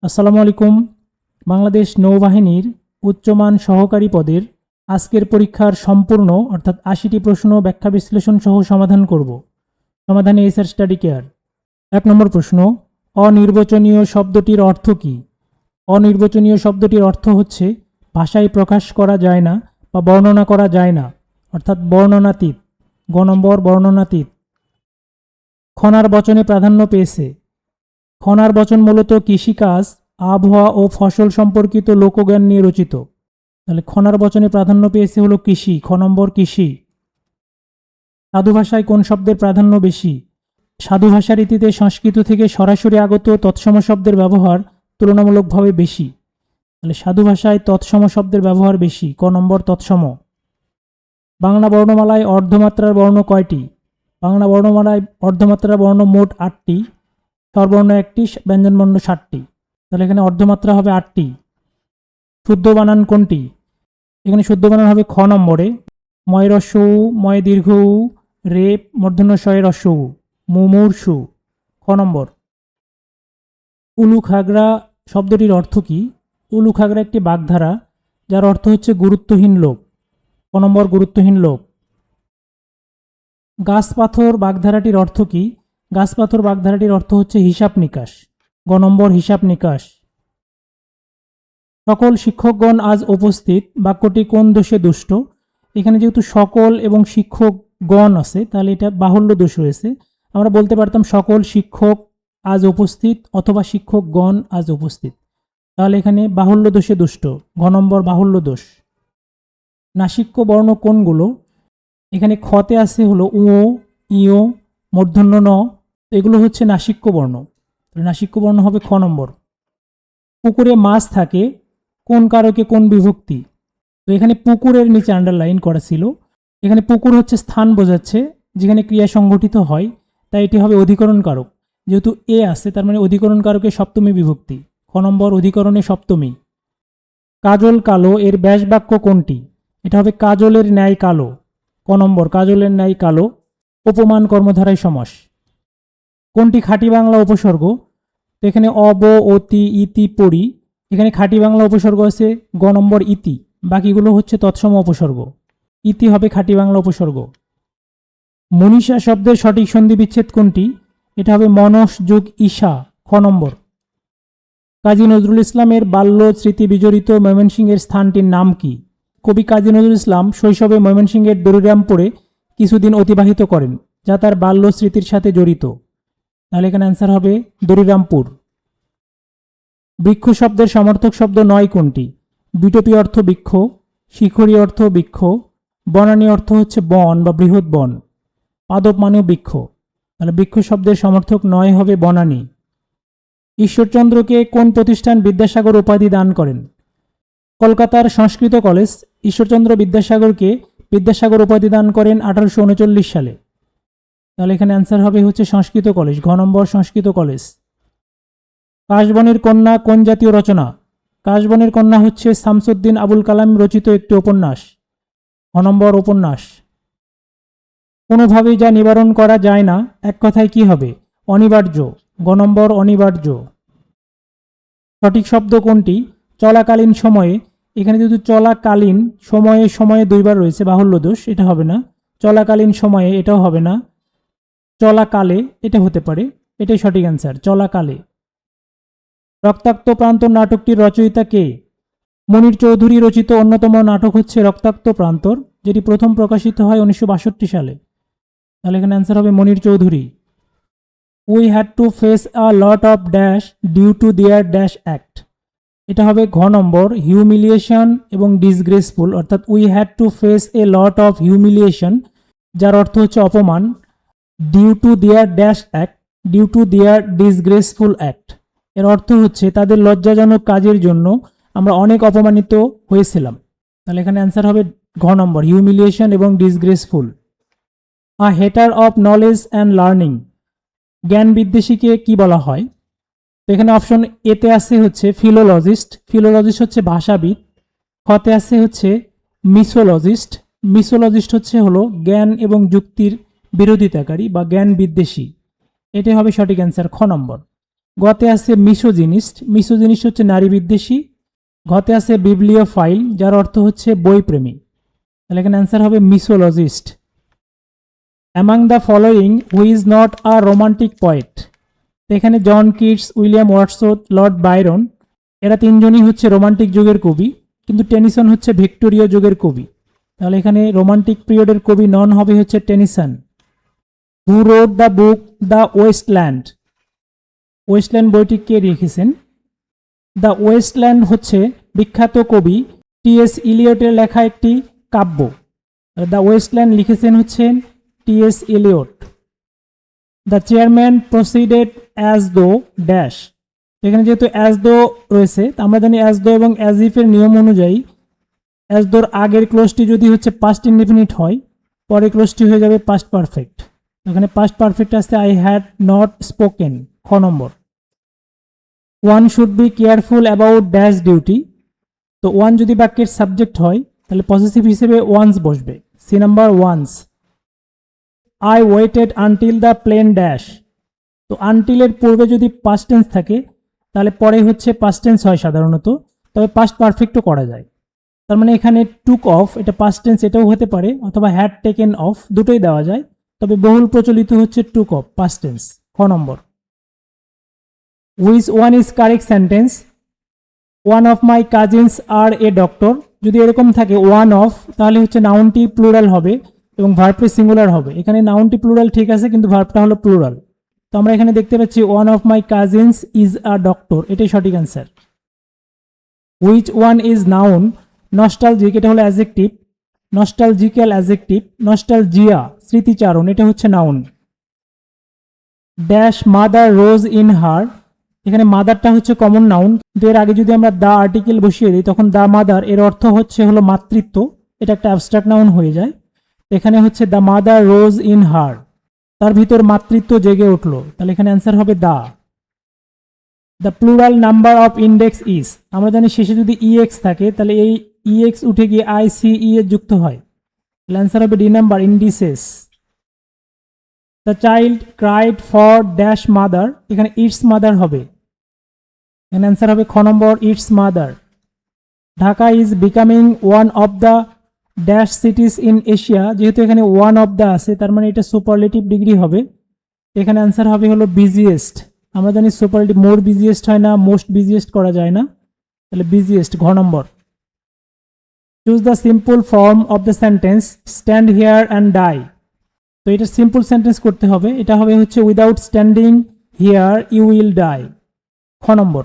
আসসালামু আলাইকুম। বাংলাদেশ নৌবাহিনীর উচ্চমান সহকারী পদের আজকের পরীক্ষার সম্পূর্ণ অর্থাৎ ৮০টি প্রশ্ন ব্যাখ্যা বিশ্লেষণ সহ সমাধান করব। সমাধানে এসআর স্টাডি কেয়ার। ১ নম্বর প্রশ্ন, অনির্বচনীয় শব্দটির অর্থ কী? অনির্বচনীয় শব্দটির অর্থ হচ্ছে ভাষায় প্রকাশ করা যায় না বা বর্ণনা করা যায় না, অর্থাৎ বর্ণনাতীত। গ নম্বর বর্ণনাতীত। খনার বচনে প্রাধান্য পেয়েছে। খনার বচন মূলত কৃষিকাজ, আবহাওয়া ও ফসল সম্পর্কিত লোকজ্ঞান নিয়ে রচিত। তাহলে খনার বচনে প্রাধান্য পেয়েছে হলো কৃষি। খ নম্বর কৃষি। সাধু ভাষায় কোন শব্দের প্রাধান্য বেশি? সাধু ভাষা রীতিতে সংস্কৃত থেকে সরাসরি আগত তৎসম শব্দের ব্যবহার তুলনামূলকভাবে বেশি। তাহলে সাধু ভাষায় তৎসম শব্দের ব্যবহার বেশি। ক নম্বর তৎসম। বাংলা বর্ণমালায় অর্ধমাত্রার বর্ণ কয়টি? বাংলা বর্ণমালায় অর্ধমাত্রার বর্ণ মোট ৮টি, স্বরবর্ণ ১টি, ব্যঞ্জনবর্ণ ৬০টি। তাহলে এখানে অর্ধমাত্রা হবে ৮টি। শুদ্ধ বানান কোনটি? এখানে শুদ্ধ বানান হবে খ নম্বরে, ময় রস্য উ, ময় দীর্ঘ উ, রে মূর্ধন্য শয়ে রস্য উ, মুমূর্ষু। খ নম্বর। উলুখাগড়া শব্দটির অর্থ কী? উলুখাগড়া একটি বাগধারা যার অর্থ হচ্ছে গুরুত্বহীন লোক। ক নম্বর গুরুত্বহীন লোক। গাছপাথর বাগধারাটির অর্থ কী? গাছপাথর বাগধারাটির অর্থ হচ্ছে হিসাব নিকাশ। গ নম্বর হিসাব নিকাশ। সকল শিক্ষকগণ আজ উপস্থিত বাক্যটি কোন দোষে দুষ্ট? এখানে যেহেতু সকল এবং শিক্ষকগণ আছে তাহলে এটা বাহুল্য দোষ হয়েছে। আমরা বলতে পারতাম সকল শিক্ষক আজ উপস্থিত অথবা শিক্ষকগণ আজ উপস্থিত। তাহলে এখানে বাহুল্য দোষে দুষ্ট। ঘ নম্বর বাহুল্য দোষ। নাসিক্য বর্ণ কোনগুলো? এখানে খতে আছে হলো উ, ইও, মূর্ধন্য ন, এগুলো হচ্ছে নাসিক্য বর্ণ। নাসিক্য বর্ণ হবে খ নম্বর। পুকুরে মাছ থাকে কোন কারকে কোন বিভক্তি? তো এখানে পুকুরের নিচে আন্ডারলাইন করা ছিল। এখানে পুকুর হচ্ছে স্থান বোঝাচ্ছে যেখানে ক্রিয়া সংঘটিত হয়, তাই এটি হবে অধিকরণ কারক। যেহেতু এ আছে তার মানে অধিকরণ কারকে সপ্তমী বিভক্তি। খ নম্বর অধিকরণে সপ্তমী। কাজল কালো এর ব্যাস বাক্য কোনটি? এটা হবে কাজলের ন্যায় কালো। ক নম্বর কাজলের ন্যায় কালো। উপমান কর্মধারায় সমাস। কোনটি খাঁটি বাংলা উপসর্গ? তো এখানে অব, অতি, ইতি, পরি। এখানে খাঁটি বাংলা উপসর্গ আছে গ নম্বর ইতি, বাকিগুলো হচ্ছে তৎসম উপসর্গ। ইতি হবে খাঁটি বাংলা উপসর্গ। মনীষা শব্দের সঠিক সন্ধি বিচ্ছেদ কোনটি? এটা হবে মনস যোগ ঈশা। খ নম্বর। কাজী নজরুল ইসলামের বাল্য স্মৃতি বিজড়িত ময়মনসিংহের স্থানটির নাম কি? কবি কাজী নজরুল ইসলাম শৈশবে ময়মনসিংহের দরুরামপুরে কিছুদিন অতিবাহিত করেন, যা তার বাল্য স্মৃতির সাথে জড়িত। তাহলে এখানে অ্যান্সার হবে দরুরামপুর। বৃক্ষ শব্দের সমর্থক শব্দ নয় কোনটি? বিটপি অর্থ বৃক্ষ, শিখরী অর্থ বৃক্ষ, বনানী অর্থ হচ্ছে বন বা বৃহৎ বন, পাদপ মানেও বৃক্ষ। তাহলে বৃক্ষ শব্দের সমর্থক নয় হবে বনানী। ঈশ্বরচন্দ্রকে কোন প্রতিষ্ঠান বিদ্যাসাগর উপাধি দান করেন? কলকাতার সংস্কৃত কলেজ ঈশ্বরচন্দ্র বিদ্যাসাগরকে বিদ্যাসাগর উপাধি দান করেন 1839 সালে। তাহলে এখানে অ্যান্সার হবে হচ্ছে সংস্কৃত কলেজ। ঘ নম্বর সংস্কৃত কলেজ। কাশবনের কন্যা কোন জাতীয় রচনা? কাশবনের কন্যা হচ্ছে শামসুদ্দিন আবুল কালাম রচিত একটি উপন্যাস। ঘ নম্বর উপন্যাস। কোনোভাবেই যা নিবারণ করা যায় না এক কথায় কি হবে? অনিবার্য। গ নম্বর অনিবার্য। সঠিক শব্দ কোনটি? চলাকালীন সময়ে। এখানে যেহেতু চলাকালীন সময়ে সময়ে দুইবার রয়েছে, বাহুল্য দোষ, এটা হবে না। চলাকালীন সময়ে এটাও হবে না। চলাকালে এটা হতে পারে, এটাই সঠিক অ্যান্সার, চলাকালে। রক্তাক্ত প্রান্তর নাটকটির রচয়িতা কে? মনির চৌধুরী রচিত অন্যতম নাটক হচ্ছে রক্তাক্ত প্রান্তর, যেটি প্রথম প্রকাশিত হয় 1962 সালে। তাহলে এখানে অ্যান্সার হবে Munir Chowdhury. We had to face a lot of dash due to their dash act. এটা হবে ঘ নম্বর হিউমিলিয়েশন এবং ডিসগ্রেসফুল, অর্থাৎ we had to face a lot of humiliation, যার অর্থ হচ্ছে অপমান, due to their dash act, due to their disgraceful act. এর অর্থ হচ্ছে তাদের লজ্জাজনক কাজের জন্য আমরা অনেক অপমানিত হয়েছিলাম। তাহলে এখানে অ্যান্সার হবে ঘ নম্বর হিউমিলিয়েশন এবং disgraceful. A হেটার of knowledge and learning, জ্ঞান বিদ্বেষীকে কি বলা হয়? তো এখানে অপশন এতে আছে হচ্ছে ফিলোলজিস্ট, ফিলোলজিস্ট হচ্ছে ভাষাবিদ। খতে আছে হচ্ছে মিসোলজিস্ট, মিসোলজিস্ট হচ্ছে হলো জ্ঞান এবং যুক্তির বিরোধিতাকারী বা জ্ঞান বিদ্বেষী। এটাই হবে সঠিক অ্যান্সার খ নম্বর। গতে আছে মিসোজিনিস্ট, মিসোজিনিস্ট হচ্ছে নারী বিদ্বেষী। ঘতে আছে বিবলিওফাইল, যার অর্থ হচ্ছে বইপ্রেমী, তাহলে এখানে অ্যান্সার হবে misologist. Among the following who is not a romantic poet, এখানে John Keats, William Wordsworth, Lord Byron, এরা তিনজনই হচ্ছে রোমান্টিক যুগের কবি, কিন্তু টেনিসন হচ্ছে ভিক্টোরীয় যুগের কবি, তাহলে এখানে রোমান্টিক পিরিয়ডের কবি নন হবে হচ্ছে Tennyson. Who wrote the book the wasteland, wasteland বইটি কে লিখেছেন? দ্য ওয়েস্টল্যান্ড হচ্ছে বিখ্যাত কবি টি.এস. ইলিয়টের লেখা একটি কাব্য। দ্য ওয়েস্টল্যান্ড লিখেছেন হচ্ছেন T S. Eliot. The chairman proceeded as though dash, এখানে যেহেতু অ্যাজ দো রয়েছে, আমরা জানি অ্যাজ দো এবং অ্যাজ ইফের নিয়ম অনুযায়ী অ্যাজ দোর আগের ক্লোজটি যদি হচ্ছে পাস্ট ইনডেফিনিট হয়, পরের ক্লোজটি হয়ে যাবে পাস্ট পারফেক্ট। এখানে পাস্ট পারফেক্ট আসছে আই হ্যাড নট স্পোকেন, খ number. One should be careful about dash duty, তো ওয়ান যদি বাক্যের সাবজেক্ট হয় তাহলে পজিটিভ হিসেবে ওয়ান্স বসবে, C number ones. I waited until the plane dash, তো আনটিলের পূর্বে যদি পাস্ট টেন্স থাকে তাহলে পরে হচ্ছে পাস্ট টেন্স হয় সাধারণত, তবে পাস্ট পারফেক্টও করা যায়। তার মানে এখানে টুক অফ, এটা পাস্ট টেন্স, এটাও হতে পারে, অথবা হ্যাড টেকেন অফ, দুটোই দেওয়া যায়, তবে বহুল প্রচলিত হচ্ছে টুক অফ, পাস্ট টেন্স, খ number. Which one is correct sentence? One of my cousins are a doctor, যদি এরকম থাকে ওয়ান অফ, তাহলে হচ্ছে নাউনটি প্লুরাল হবে এবং ভার্বটি সিঙ্গুলার হবে। এখানে নাউনটি প্লুরাল ঠিক আছে, কিন্তু ভার্বটা হলো প্লুরাল, তো আমরা এখানে দেখতে পাচ্ছি one of my cousins is a doctor, এটাই সঠিক answer. Which one is noun? Nostalgic, এটা হলো অ্যাডজেক্টিভ, নস্টালজিক্যাল অ্যাডজেক্টিভ, নস্টালজিয়া স্মৃতিচারণ, এটা হচ্ছে noun. Dash mother rose in হার, এখানে মাদারটা হচ্ছে কমন নাউন, কিন্তু এর আগে যদি আমরা দা আর্টিকেল বসিয়ে দিই তখন দা মাদার এর অর্থ হচ্ছে হলো মাতৃত্ব, এটা একটা অ্যাবস্ট্রাক্ট নাউন হয়ে যায়। এখানে হচ্ছে the mother rose in her, তার ভিতর মাতৃত্ব জেগে উঠলো, তাহলে এখানে অ্যান্সার হবে the. The plural number of index is, আমরা জানি শেষে যদি ইএক্স থাকে তাহলে এই ইএক্স উঠে গিয়ে আইসিই এর যুক্ত হয়, তাহলে অ্যান্সার হবে D number, indices. The child cried for dash mother, এখানে ইটস মাদার হবে, এখানে অ্যান্সার হবে খ number, its mother. Dhaka is becoming one of the dash cities in Asia, যেহেতু এখানে ওয়ান অফ দ্য আছে তার মানে এটা সুপারলেটিভ ডিগ্রি হবে, এখানে অ্যান্সার হবে হলো বিজিয়েস্ট। আমরা জানি সুপারলেটিভ মোর বিজিয়েস্ট হয় না, মোস্ট বিজিয়েস্ট করা যায় না, তাহলে বিজিয়েস্ট, ঘ number. Choose the simple form of the sentence stand here and die, তো এটা সিম্পল সেন্টেন্স করতে হবে, এটা হবে হচ্ছে without standing here you will die, খ number.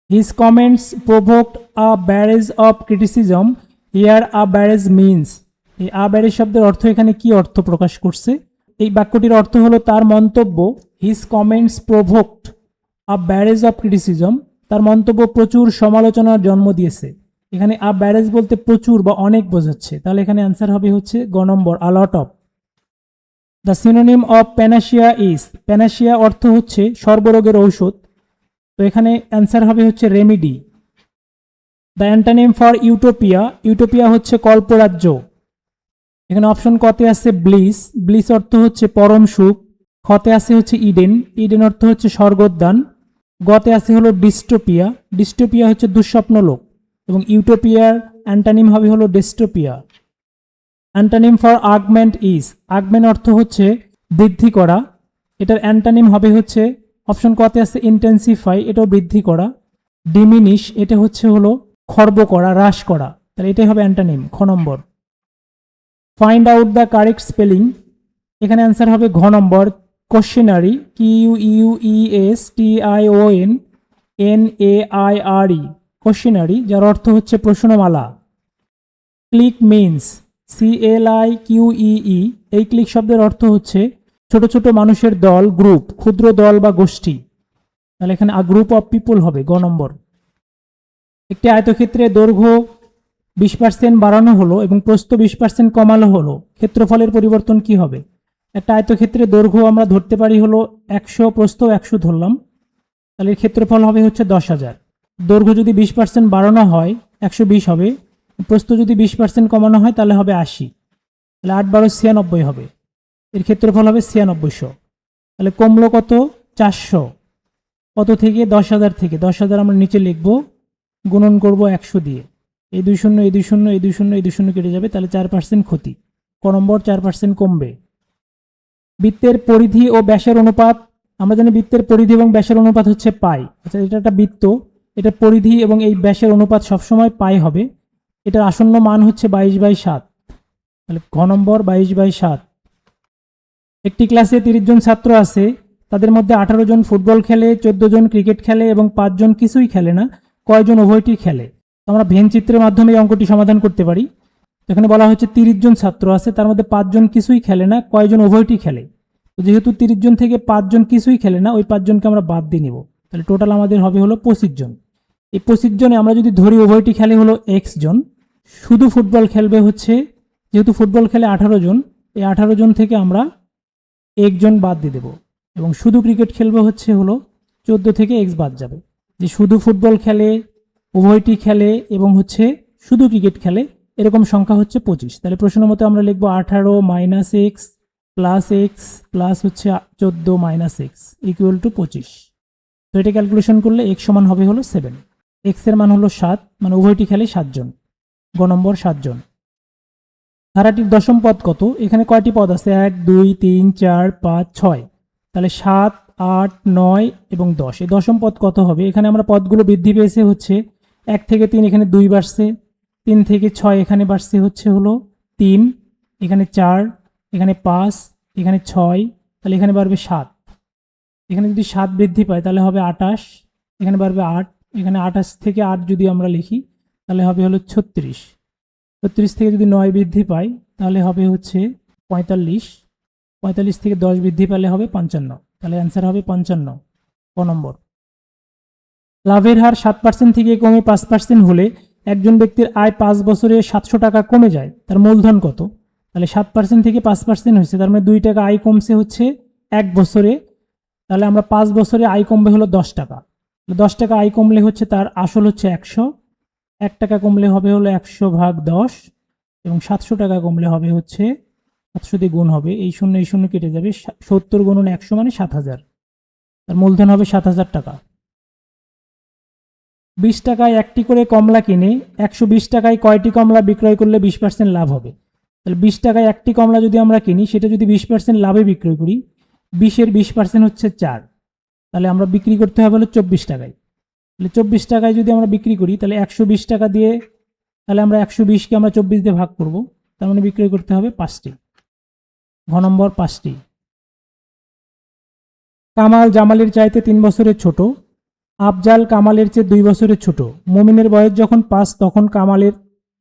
His comments provoked a barrage of criticism, here a barrage means, এই a barrage শব্দের অর্থ এখানে কি অর্থ প্রকাশ করছে? এই বাক্যটির অর্থ হলো তার মন্তব্য, his comments provoked a barrage of criticism, তার মন্তব্য প্রচুর সমালোচনার জন্ম দিয়েছে। এখানে আ ব্যারেজ বলতে প্রচুর বা অনেক বোঝাচ্ছে, তাহলে এখানে অ্যান্সার হবে হচ্ছে গ number, a lot of. The synonym of panacea is, panacea অর্থ হচ্ছে সর্বরোগের ঔষধ, তো এখানে অ্যান্সার হবে হচ্ছে remedy. The antonym for utopia, utopia হচ্ছে কল্পরাজ্য, এখানে অপশন কতে আছে ব্লিস, ব্লিস অর্থ হচ্ছে পরম সুখ, খতে আছে হচ্ছে ইডেন, ইডেন অর্থ হচ্ছে স্বর্গোদ্যান, গতে আছে হলো ডিস্টোপিয়া, ডিস্টোপিয়া হচ্ছে দুঃস্বপ্ন লোক, এবং ইউটোপিয়ার অ্যান্টানিম হবে হলো dystopia. Antonym for augment is, augment অর্থ হচ্ছে বৃদ্ধি করা, এটার অ্যান্টানিম হবে হচ্ছে অপশন কতে আছে ইন্টেন্সিফাই, এটাও বৃদ্ধি করা, ডিমিনিশ, এটা হচ্ছে হলো খর্ব করা, হ্রাস করা, তাহলে এটাই হবে অ্যান্টানিম, খ number. Find out the correct spelling, এখানে অ্যান্সার হবে ঘ নম্বর, কোশ্চেনারি, QUESTION কোশ্চেনারি, যার অর্থ হচ্ছে প্রশ্নমালা। ক্লিক মিনস CLIQEE, এই ক্লিক শব্দের অর্থ হচ্ছে ছোট ছোট মানুষের দল, গ্রুপ, ক্ষুদ্র দল বা গোষ্ঠী, তাহলে এখানে আ গ্রুপ অফ পিপুল হবে, গ নম্বর। একটি আয়তক্ষেত্রে দৈর্ঘ্য 20% বাড়ানো হলো এবং প্রস্থ 20% কমানো হলো, ক্ষেত্রফলের পরিবর্তন কি হবে? একটা আয়তক্ষেত্রে দৈর্ঘ্য আমরা ধরতে পারি হলো 100, প্রস্থ 100 ধরলাম, তাহলে ক্ষেত্রফল হবে হচ্ছে 10,000। দৈর্ঘ্য যদি 20% বাড়ানো হয় 120 হবে, প্রস্থ যদি 20% কমানো হয় তাহলে হবে 80, তাহলে 8 12 96 হবে, এর ক্ষেত্রফল হবে 9600, তাহলে কমলো কত? 400, কত থেকে 10,000 থেকে 10,000 আমরা নিচে লিখব, গুণন করব 100 দিয়ে, এই 2 শূন্য এই 2 শূন্য এই 2 শূন্য এই 2 শূন্য কেটে যাবে, তাহলে 4% ক্ষতি। ক নম্বর 4% কমবে। বৃত্তের পরিধি ও ব্যাসের অনুপাত, আমরা জানি বৃত্তের পরিধি এবং ব্যাসের অনুপাত হচ্ছে পাই। আচ্ছা, এটা একটা বৃত্ত, এটার পরিধি এবং এই ব্যাসের অনুপাত সবসময় পাই হবে। এটার আসন্ন মান হচ্ছে 22/7, তাহলে ঘ নম্বর 22/7। একটি ক্লাসে 30 জন ছাত্র আছে, তাদের মধ্যে 18 জন ফুটবল খেলে, 14 জন ক্রিকেট খেলে এবং 5 জন কিছুই খেলে না, কয়জন উভয়টি খেলে? আমরা ভেন চিত্রের মাধ্যমে এই অঙ্কটি সমাধান করতে পারি। এখানে বলা হচ্ছে 30 জন ছাত্র আছে, তার মধ্যে 5 জন কিছুই খেলে না, কয়জন উভয়টি খেলে? যেহেতু 30 জন থেকে 5 জন কিছুই খেলে না, ওই 5 জনকে আমরা বাদ দিয়ে নিব, তাহলে টোটাল আমাদের হবে হলো 25 জন। এই 25 জনে আমরা যদি ধরি উভয়টি খেলে হলো x জন, শুধু ফুটবল খেলবে হচ্ছে, যেহেতু ফুটবল খেলে 18 জন, এই 18 জন থেকে আমরা 1 জন বাদ দিয়ে দেব, এবং শুধু ক্রিকেট খেলবে হচ্ছে হলো 14 থেকে x বাদ যাবে। যে শুধু ফুটবল খেলে, উভয়টি খেলে এবং হচ্ছে শুধু ক্রিকেট খেলে, এরকম সংখ্যা হচ্ছে 25। তাহলে প্রশ্ন মতো আমরা লিখবো 18 - x প্লাস এক্স প্লাস হচ্ছে 14 - x ইকুয়াল টু 25। তো এটা ক্যালকুলেশন করলে x সমান হবে হলো 7, x এর মান হলো 7, মানে উভয়টি খেলে 7 জন। গ নম্বর 7 জন। ধারাটির দশম পদ কত? এখানে কয়টি পদ আছে? 1 2 3 4 5 6, তাহলে 7 8 9 এবং 10। এই দশম পদ কত হবে? এখানে আমরা পদগুলো বৃদ্ধি পেয়েছে হচ্ছে 1 থেকে 3, এখানে 2 বাড়ছে, 3 থেকে 6 এখানে বাড়ছে হচ্ছে হলো 3, এখানে 4, এখানে 5, এখানে 6, তাহলে এখানে বাড়বে 7। এখানে যদি 7 বৃদ্ধি পায় তাহলে হবে 28, এখানে বাড়বে 8, এখানে 28 থেকে 8 যদি আমরা লিখি তাহলে হবে হলো 36, 36 থেকে যদি 9 বৃদ্ধি পায় তাহলে হবে হচ্ছে 45, 45 থেকে 10 বৃদ্ধি পেলে হবে 55, তাহলে অ্যান্সার হবে 55। ক নম্বর। লাভের হার 7% থেকে কমে 5% হলে একজন ব্যক্তির আয় 5 বছরে 700 টাকা কমে যায়, তার মূলধন কত? তাহলে 7% থেকে 5% হয়েছে, তার মানে 2 টাকা আয় কমছে হচ্ছে 1 বছরে, তাহলে আমরা 5 বছরে আয় কমবে হলো 10 টাকা। 10 টাকা আয় কমলে হচ্ছে তার আসল হচ্ছে 100, 1 টাকা কমলে হবে হলো 100/10, এবং 700 টাকা কমলে হবে হচ্ছে 700 দিয়ে গুণ হবে, এই শূন্য কেটে যাবে, 70 গুণন 100 মানে 7000, তার মূলধন হবে 7000 টাকা। 20 টাকায় একটি করে কমলা কিনে 120 টাকায় কয়টি কমলা বিক্রয় করলে 20% লাভ হবে? তাহলে 20 টাকায় একটি কমলা যদি আমরা কিনি, সেটা যদি 20% লাভে বিক্রয় করি, 20-এর 20% হচ্ছে 4, তাহলে আমরা বিক্রি করতে হবে হলো 24 টাকায়। তাহলে 24 টাকায় যদি আমরা বিক্রি করি তাহলে 120 টাকা দিয়ে, তাহলে আমরা 120কে আমরা 24 দিয়ে ভাগ করব, তার মানে বিক্রয় করতে হবে 5টি। ঘ নম্বর 5টি। কামাল জামালের চাইতে 3 বছরের ছোট, আফজাল কামালের চেয়ে 2 বছরের ছোট। মুমিনের বয়স যখন 5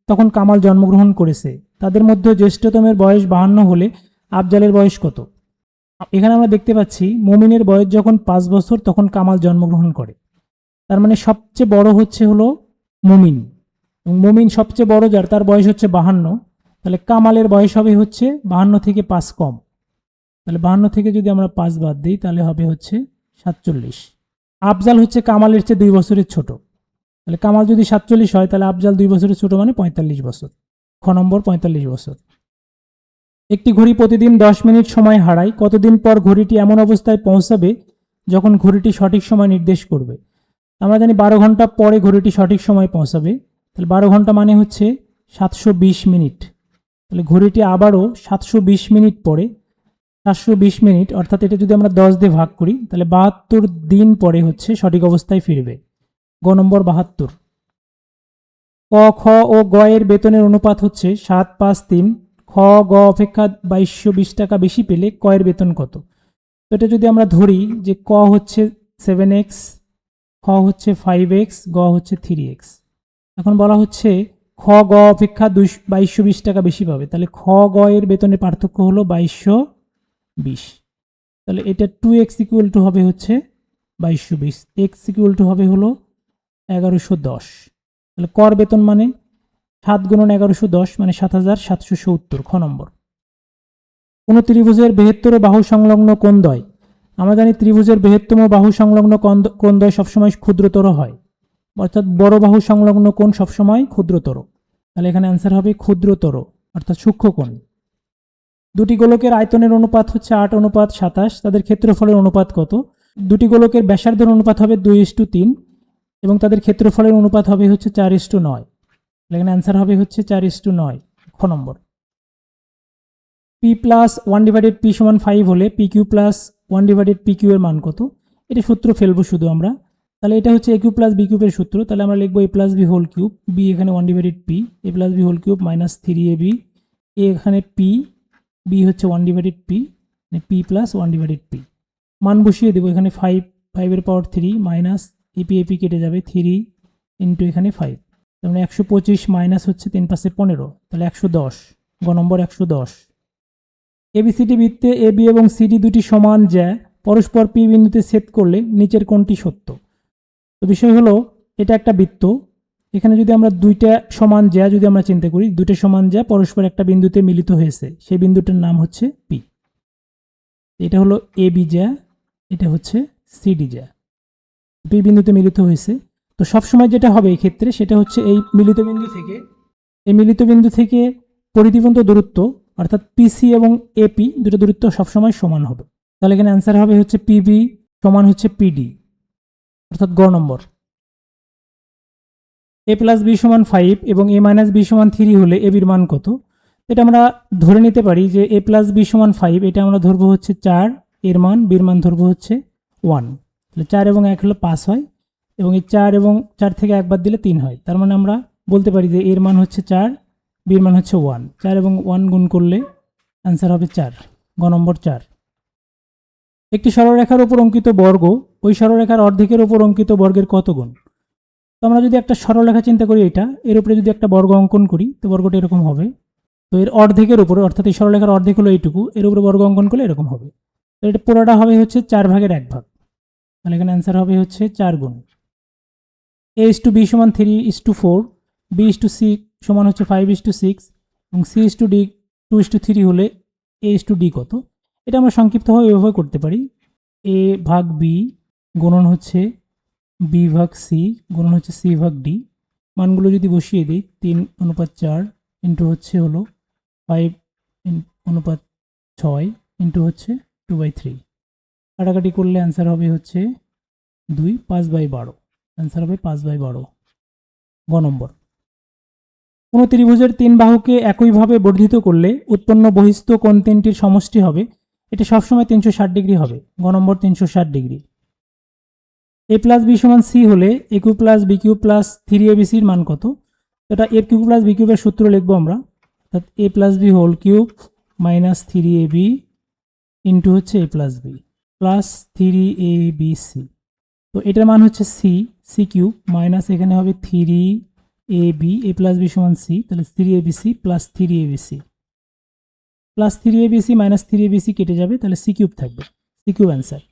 তখন কামাল জন্মগ্রহণ করেছে। তাদের মধ্যে জ্যেষ্ঠতমের বয়স 52 হলে আফজালের বয়স কত? এখানে আমরা দেখতে পাচ্ছি মুমিনের বয়স যখন 5 বছর তখন কামাল জন্মগ্রহণ করে, তার মানে সবচেয়ে বড় হচ্ছে হলো মুমিন, এবং মুমিন সবচেয়ে বড় যার, তার বয়স হচ্ছে 52, তাহলে কামালের বয়স হবে হচ্ছে 52 থেকে 5 কম, তাহলে 52 থেকে যদি আমরা 5 বাদ দিই তাহলে হবে হচ্ছে 47। আফজাল হচ্ছে কামালের চেয়ে 2 বছরের ছোট, তাহলে কামাল যদি 47 হয় তাহলে আফজাল 2 বছরের ছোট মানে 45 বছর। খ নম্বর 45 বছর। একটি ঘড়ি প্রতিদিন 10 মিনিট সময় হারায়, কতদিন পর ঘড়িটি এমন অবস্থায় পৌঁছাবে যখন ঘড়িটি সঠিক সময় নির্দেশ করবে? আমরা জানি 12 ঘন্টা পরে ঘড়িটি সঠিক সময় পৌঁছাবে, তাহলে 12 ঘন্টা মানে হচ্ছে 720 মিনিট, তাহলে ঘড়িটি আবারও 720 মিনিট পরে, 720 মিনিট অর্থাৎ এটা যদি আমরা 10 দিয়ে ভাগ করি তাহলে 72 দিন পরে হচ্ছে সঠিক অবস্থায় ফিরবে। গ নম্বর 72। ক, খ ও গ এর বেতনের অনুপাত হচ্ছে 7-5-3, খ গ অপেক্ষা 2220 টাকা বেশি পেলে ক এর বেতন কত? তো এটা যদি আমরা ধরি যে ক হচ্ছে 7x, খ হচ্ছে 5x, গ হচ্ছে 3x। এখন বলা হচ্ছে খ গ অপেক্ষা 2220 টাকা বেশি পাবে, তাহলে খ গ এর বেতনের পার্থক্য হলো 2220, তাহলে এটা 2x ইকুয়াল টু হবে হচ্ছে 2220, x ইকুয়াল টু হবে হলো 1110, তাহলে কর বেতন মানে 7 গুণন 1110 মানে 7770। খ নম্বর। কোন ত্রিভুজের বৃহত্তর বাহু সংলগ্ন কোণদ্বয়, আমরা জানি ত্রিভুজের বৃহত্তম বাহু সংলগ্ন কোণদ্বয় সবসময় ক্ষুদ্রতর হয়, অর্থাৎ বড় বাহু সংলগ্ন কোণ সবসময় ক্ষুদ্রতর, তাহলে এখানে অ্যান্সার হবে ক্ষুদ্রতর অর্থাৎ সূক্ষ্ম কোণ। দুটি গোলকের আয়তনের অনুপাত হচ্ছে 8:27, তাদের ক্ষেত্রফলের অনুপাত কত? দুটি গোলকের ব্যাসার্ধের অনুপাত হবে 2:3 এবং তাদের ক্ষেত্রফলের অনুপাত হবে হচ্ছে 4:9। এখানে অ্যান্সার হবে হচ্ছে 4:9 খ নম্বর। পি প্লাস 1/p সমান 5 হলে পি কিউ প্লাস 1/pq এর মান কত? এটা সূত্র ফেলবো শুধু আমরা। তাহলে এটা হচ্ছে a কিউব প্লাস b কিউবের সূত্র। তাহলে আমরা লিখবো a plus b whole cube, b এখানে 1/p, a plus b whole cube minus 3ab, a এখানে p, b হচ্ছে 1/p, মানে p প্লাস 1/p। মান বসিয়ে দেবো এখানে 5 এর পাওয়ার 3 মাইনাস এপি এপি কেটে যাবে 3 ইন্টু এখানে 5, তার মানে 125 মাইনাস হচ্ছে 3 পাশে 15, তাহলে 110 গ নম্বর 110। এবিসিডি বৃত্তে এ বি এবং সিডি দুটি সমান জ্যা পরস্পর পি বিন্দুতে ছেদ করলে নিচের কোনটি সত্য? তো বিষয় হলো এটা একটা বৃত্ত, এখানে যদি আমরা দুইটা সমান জ্যা যদি আমরা চিন্তা করি, দুইটা সমান জ্যা পরস্পর একটা বিন্দুতে মিলিত হয়েছে, সেই বিন্দুটার নাম হচ্ছে পি। এটা হলো এ বি জ্যা, এটা হচ্ছে সিডি জ্যা, পি বিন্দুতে মিলিত হয়েছে। তো সবসময় যেটা হবে এই ক্ষেত্রে সেটা হচ্ছে এই মিলিত বিন্দু থেকে পরিধি পর্যন্ত দূরত্ব অর্থাৎ পিসি এবং এপি দুটো দূরত্ব সবসময় সমান হবে। তাহলে এখানে অ্যান্সার হবে হচ্ছে পিবি সমান হচ্ছে পিডি, অর্থাৎ গ নম্বর। এ প্লাস বি সমান 5 এবং এ মাইনাস বি সমান 3 হলে এ বির মান কত? এটা আমরা ধরে নিতে পারি যে এ প্লাস বি সমান 5, এটা আমরা ধরবো হচ্ছে 4, এর মান বির মান ধরবো হচ্ছে 1, তাহলে 4 এবং 1 হলো 5 হয়, এবং এই 4 এবং 4 থেকে একবার দিলে 3 হয়। তার মানে আমরা বলতে পারি যে এর মান হচ্ছে 4, বির মান হচ্ছে 1, 4 এবং 1 গুণ করলে অ্যান্সার হবে 4, গ নম্বর 4। একটি সরলরেখার উপর অঙ্কিত বর্গ ওই সরলরেখার অর্ধেকের উপর অঙ্কিত বর্গের কত গুণ? তো আমরা যদি একটা সরলরেখা চিন্তা করি, এটা এর উপরে যদি একটা বর্গ অঙ্কন করি তো বর্গটা এরকম হবে। তো এর অর্ধেকের উপরে অর্থাৎ এই সরলরেখার অর্ধেক হলো এইটুকু, এর উপরে বর্গ অঙ্কন করলে এরকম হবে। তো এটা পুরোটা হবে হচ্ছে 4 ভাগের 1 ভাগ, তাহলে এখানে অ্যান্সার হবে হচ্ছে 4 গুণ। a/b সমান 3:4, b/c সমান হচ্ছে 5:6 এবং c/d 2:3 হলে a/d কত? এটা আমরা সংক্ষিপ্তভাবে এভাবে করতে পারি, a ভাগ b গুণন হচ্ছে b ভাগ c গুণন হচ্ছে c ভাগ d। মানগুলো যদি বসিয়ে দিই 3:4 ইন্টু হচ্ছে হলো 5:6 ইন্টু হচ্ছে 2/3, কাটাকাটি করলে অ্যান্সার হবে হচ্ছে 2, 5/12, অ্যান্সার হবে 5/12 গ নম্বর। কোনো ত্রিভুজের 3 বাহুকে একইভাবে বর্ধিত করলে উৎপন্ন বহিস্থ কোণ তিনটির সমষ্টি হবে, এটা সবসময় 360 ডিগ্রি হবে, গ number 360 degree. A plus B সমান সি হলে A cube plus B cube plus 3abc-র মান কত? এটা এ কিউ প্লাস বি কিউবের সূত্র লিখবো আমরা, অর্থাৎ A plus B whole cube minus 3ab into হচ্ছে A plus B plus 3abc। তো এটার মান হচ্ছে সি কিউব মাইনাস এখানে হবে 3ab, এ প্লাস বি সমান সি, তাহলে 3abc plus 3abc plus 3abc minus 3abc কেটে যাবে, তাহলে সি কিউব থাকবে, সি কিউব অ্যান্সার।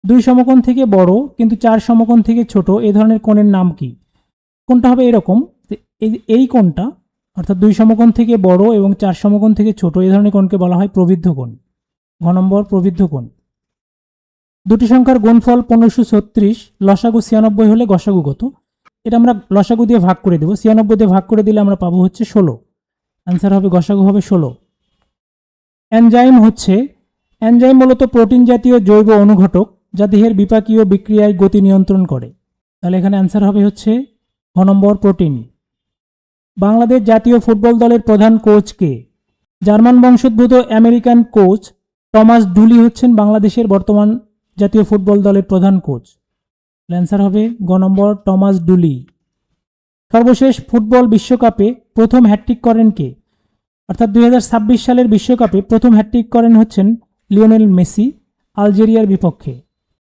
2 সমকোণ থেকে বড় কিন্তু 4 সমকোণ থেকে ছোট এ ধরনের কোণের নাম কি? কোণটা হবে এরকম, এই কোণটা অর্থাৎ 2 সমকোণ থেকে বড় এবং 4 সমকোণ থেকে ছোট এই ধরনের কোণকে বলা হয় প্রবৃদ্ধ কোণ, ঘ নম্বর প্রবৃদ্ধ কোণ। দুটি সংখ্যার গুণফল 1536, লসাগু 96 হলে গসাগু কত? এটা আমরা লসাগু দিয়ে ভাগ করে দেবো, 96 দিয়ে ভাগ করে দিলে আমরা পাবো হচ্ছে 16, অ্যান্সার হবে গসাগু হবে 16। এনজাইম মূলত প্রোটিন জাতীয় জৈব অনুঘটক যা দেহের বিপাকীয় বিক্রিয়ায় গতি নিয়ন্ত্রণ করে, তাহলে এখানে অ্যান্সার হবে হচ্ছে ঘ নম্বর প্রোটিন। বাংলাদেশ জাতীয় ফুটবল দলের প্রধান কোচ কে? জার্মান বংশোদ্ভূত আমেরিকান কোচ টমাস ডুলি হচ্ছেন বাংলাদেশের বর্তমান জাতীয় ফুটবল দলের প্রধান কোচ, অ্যান্সার হবে গ নম্বর টমাস ডুলি। সর্বশেষ ফুটবল বিশ্বকাপে প্রথম হ্যাটট্রিক করেন কে? অর্থাৎ 2026 সালের বিশ্বকাপে প্রথম হ্যাটট্রিক করেন হচ্ছেন লিওনেল মেসি, আলজেরিয়ার বিপক্ষে,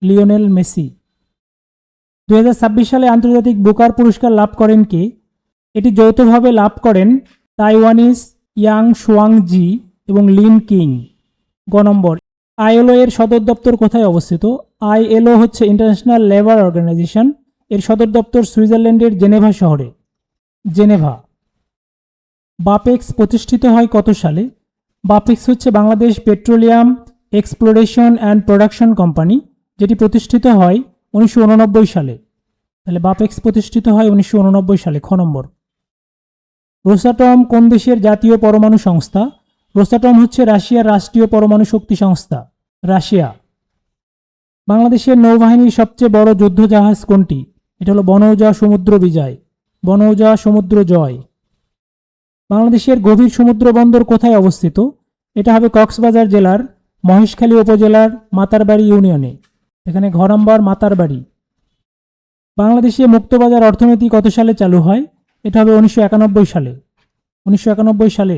লিওনেল মেসি। 2026 সালে আন্তর্জাতিক বুকার পুরস্কার লাভ করেন কে? এটি যৌথভাবে লাভ করেন তাইওয়ানিজ ইয়াং শুয়াং জি এবং লিন কিং, গ নম্বর। আইএলও এর সদর দপ্তর কোথায় অবস্থিত? আইএলও হচ্ছে ইন্টারন্যাশনাল লেবার অর্গানাইজেশন, এর সদর দপ্তর সুইজারল্যান্ডের জেনেভা শহরে, জেনেভা। বাপেক্স প্রতিষ্ঠিত হয় কত সালে? বাপেক্স হচ্ছে Bangladesh petroleum exploration and production company, যেটি প্রতিষ্ঠিত হয় 1989 সালে, তাহলে বাপেক্স প্রতিষ্ঠিত হয় 1989 সালে, খ নম্বর। রোসাটম কোন দেশের জাতীয় পরমাণু সংস্থা? রোসাটম হচ্ছে রাশিয়ার রাষ্ট্রীয় পরমাণু শক্তি সংস্থা, রাশিয়া। বাংলাদেশের নৌবাহিনীর সবচেয়ে বড় যুদ্ধ জাহাজ কোনটি? এটা হলো বনৌজা সমুদ্র বিজয়, বনৌজা সমুদ্র জয়। বাংলাদেশের গভীর সমুদ্র বন্দর কোথায় অবস্থিত? এটা হবে কক্সবাজার জেলার মহেশখালী উপজেলার মাতারবাড়ি ইউনিয়নে। এখানে ঘ নম্বর মাতারবাড়ি। বাংলাদেশে মুক্তবাজার অর্থনীতি কত সালে চালু হয়? এটা হবে 1991 সালে। 1991 সালে।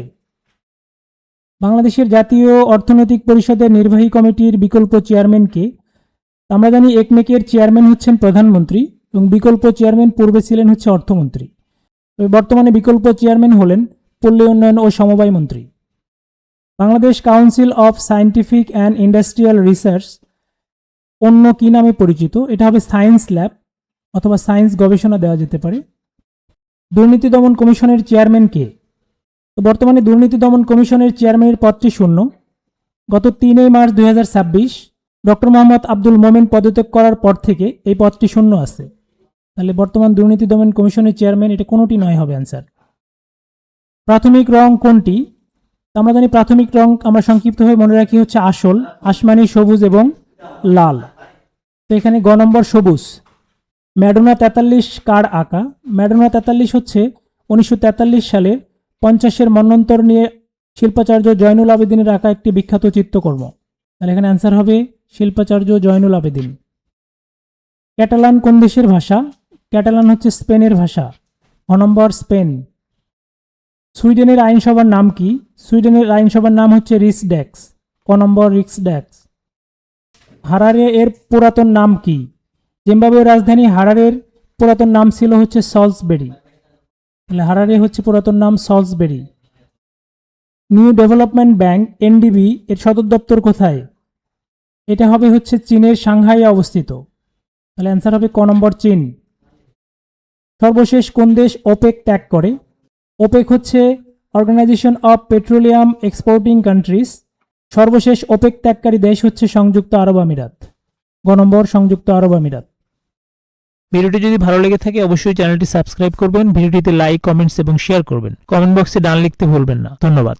বাংলাদেশের জাতীয় অর্থনৈতিক পরিষদের নির্বাহী কমিটির বিকল্প চেয়ারম্যানকে? আমরা জানি একনেকের চেয়ারম্যান হচ্ছেন প্রধানমন্ত্রী এবং বিকল্প চেয়ারম্যান পূর্বে ছিলেন হচ্ছে অর্থমন্ত্রী। বর্তমানে বিকল্প চেয়ারম্যান হলেন পল্লী উন্নয়ন ও সমবায় মন্ত্রী। Bangladesh council of scientific and industrial research অন্য কী নামে পরিচিত? এটা হবে সায়েন্স ল্যাব অথবা সায়েন্স গবেষণা দেওয়া যেতে পারে। দুর্নীতি দমন কমিশনের চেয়ারম্যান কে? তো বর্তমানে দুর্নীতি দমন কমিশনের চেয়ারম্যানের পদটি শূন্য। গত 3 মার্চ 2026 ডক্টর মোহাম্মদ আব্দুল মোমেন পদত্যাগ করার পর থেকে এই পদটি শূন্য আছে। তাহলে বর্তমান দুর্নীতি দমন কমিশনের চেয়ারম্যান এটা কোনোটি নয় হবে অ্যান্সার। প্রাথমিক রং কোনটি? আমরা জানি প্রাথমিক রং আমরা সংক্ষিপ্তভাবে মনে রাখি হচ্ছে আসল, আসমানি, সবুজ এবং লাল। তো এখানে গ নম্বর সবুজ। ম্যাডোনা 43 কার আঁকা? ম্যাডোনা 43 হচ্ছে 1943 সালে 50-এর মন্বন্তর নিয়ে শিল্পাচার্য জয়নুল আবেদিনের আঁকা একটি বিখ্যাত চিত্রকর্ম। তাহলে এখানে অ্যান্সার হবে শিল্পাচার্য জয়নুল আবেদিন। ক্যাটালান কোন দেশের ভাষা? ক্যাটালান হচ্ছে স্পেনের ভাষা। গ নম্বর স্পেন। সুইডেনের আইনসভার নাম কি? সুইডেনের আইনসভার নাম হচ্ছে রিক্সড্যাক্স। ক নম্বর রিক্সড্যাক্স। হারারে এর পুরাতন নাম কি? জিম্বাবুয়ের রাজধানী হারারের পুরাতন নাম ছিল হচ্ছে সলসবেরি। তাহলে হারারে হচ্ছে পুরাতন নাম Salisbury. New development bank NDB এর সদর দপ্তর কোথায়? এটা হবে হচ্ছে চীনের সাংহাইয়ে অবস্থিত। তাহলে অ্যান্সার হবে ক নম্বর চীন। সর্বশেষ কোন দেশ ওপেক ত্যাগ করে? ওপেক হচ্ছে organisation of petroleum exporting countries. সর্বশেষ ওপেক ত্যাগকারী দেশ হচ্ছে সংযুক্ত আরব আমিরাত। গ নম্বর সংযুক্ত আরব আমিরাত। ভিডিওটি যদি ভালো লেগে থাকে অবশ্যই চ্যানেলটি সাবস্ক্রাইব করবেন, ভিডিওটিতে লাইক, কমেন্টস এবং শেয়ার করবেন। কমেন্ট বক্সে ডান লিখতে ভুলবেন না। ধন্যবাদ।